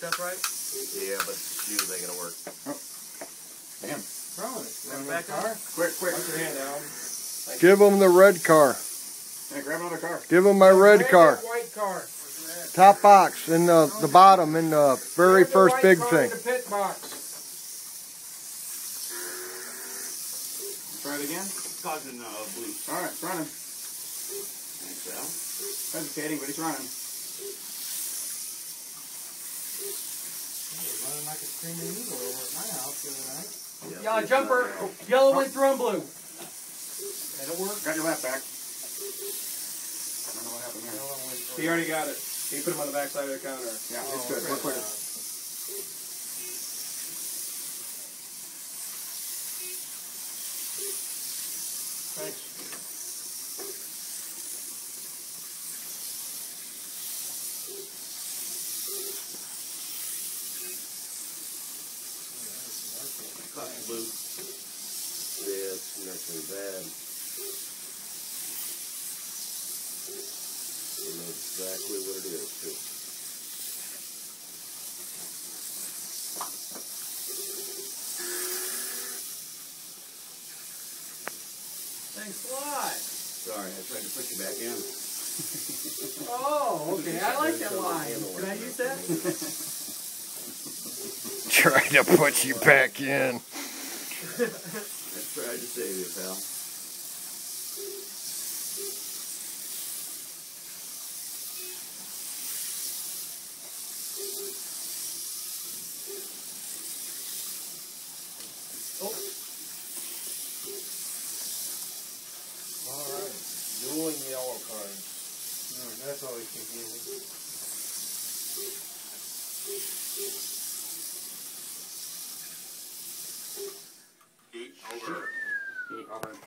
up right? Yeah, but the shoes ain't gonna work. Oh. Damn. Wrong with it? Back car? Quick. Put your hand down. Give him the red car. Yeah, grab another car. Give him my red car. White car. Top box in the bottom in the very first big thing. The pit box. Try it again. Causing blue. All right, it's running. Thanks, Al. Hesitating, but he's running. Running like a screaming eagle over at my house the other night. Yeah, Jumper. Yellow went through and blue. That'll work. Got your lap back. I don't know what happened there. He already got it. He put him on the back side of the counter. Yeah, it's good. Work quicker. Thanks. Cotton blue. Yeah, it's not too bad. You know exactly what it is, too. Thanks a lot. Sorry, I tried to put you back in. Oh, okay. I like that line. Can I use that? Trying to put you back in. I tried to save you, pal. Alright. Dueling yellow cards. That's always confusing.